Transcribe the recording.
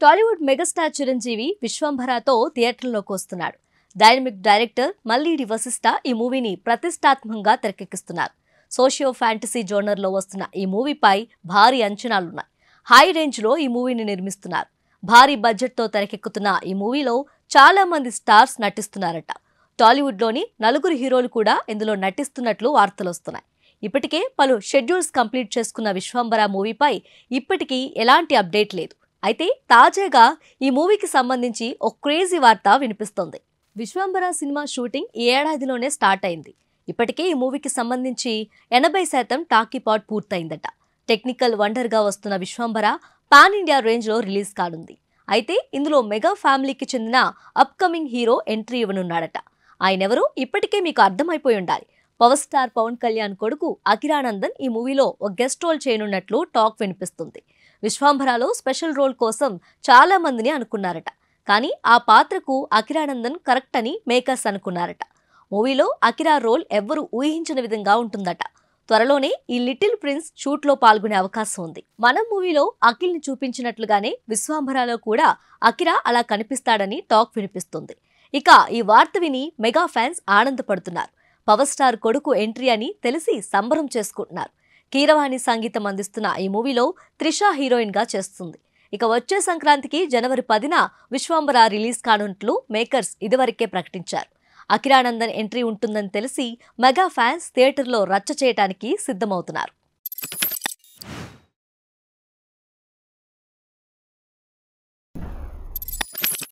Tollywood megastar Chiranjeevi విశ్వంభరతో థియేటర్లోకి వస్తున్నాడు. Dynamic director మల్లీడి Vashishtha ఈ మూవీని ప్రతిష్టాత్మకంగా తెరకెక్కిస్తున్నారు. సోషియో ఫ్యాంటసీ జోనర్లో వస్తున్న ఈ మూవీపై భారీ అంచనాలున్నాయి. హై రేంజ్లో ఈ మూవీని నిర్మిస్తున్నారు. భారీ బడ్జెట్తో తెరకెక్కుతున్న ఈ మూవీలో చాలా మంది స్టార్స్ నటిస్తున్నారట. టాలీవుడ్లోని 4 హీరోలు కూడా ఇందులో నటిస్తున్నట్లు వార్తలొస్తున్నాయి. ఇప్పటికే పలు షెడ్యూల్స్ కంప్లీట్ చేసుకున్న విశ్వంభర మూవీపై ఇప్పటికీ ఎలాంటి అప్డేట్ లేదు. అయితే తాజాగా ఈ మూవీకి సంబంధించి ఓ క్రేజీ వార్త వినిపిస్తోంది. విశ్వంభర సినిమా షూటింగ్ ఈ ఏడాదిలోనే స్టార్ట్ అయింది. ఇప్పటికే ఈ మూవీకి సంబంధించి 80% టాకీపాట్ పూర్తయిందట. టెక్నికల్ వండర్గా వస్తున్న విశ్వంభర పాన్ ఇండియా రేంజ్లో రిలీజ్ కానుంది. అయితే ఇందులో మెగా ఫ్యామిలీకి చెందిన అప్కమింగ్ హీరో ఎంట్రీ ఇవ్వనున్నాడట. ఆయనెవరో ఇప్పటికే మీకు అర్థమైపోయి ఉండాలి. పవర్ స్టార్ పవన్ కళ్యాణ్ కొడుకు అకిరానందన్ ఈ మూవీలో ఒక గెస్ట్ రోల్ చేయనున్నట్లు టాక్ వినిపిస్తుంది. విశ్వంభరలో స్పెషల్ రోల్ కోసం చాలా మందిని అనుకున్నారట. కానీ ఆ పాత్రకు అకిరానందన్ కరెక్ట్ అని మేకర్స్ అనుకున్నారట. మూవీలో అకిరా రోల్ ఎవ్వరూ ఊహించిన విధంగా ఉంటుందట. త్వరలోనే ఈ లిటిల్ ప్రిన్స్ షూట్లో పాల్గొనే అవకాశం ఉంది. మన మూవీలో అఖిల్ని చూపించినట్లుగానే విశ్వంభరలో కూడా అకిరా అలా కనిపిస్తాడని టాక్ వినిపిస్తుంది. ఇక ఈ వార్త విని మెగా ఫ్యాన్స్ ఆనందపడుతున్నారు. పవర్ స్టార్ కొడుకు ఎంట్రీ అని తెలిసి సంబరం చేసుకుంటున్నారు. కీరవాణి సంగీతం అందిస్తున్న ఈ మూవీలో త్రిష హీరోయిన్ గా చేస్తుంది. ఇక వచ్చే సంక్రాంతికి జనవరి 10న విశ్వంభర రిలీజ్ కానున్నట్లు మేకర్స్ ఇదివరకే ప్రకటించారు. అకిరానందన్ ఎంట్రీ ఉంటుందని తెలిసి మెగా ఫ్యాన్స్ థియేటర్లో రచ్చ చేయడానికి సిద్ధమవుతున్నారు.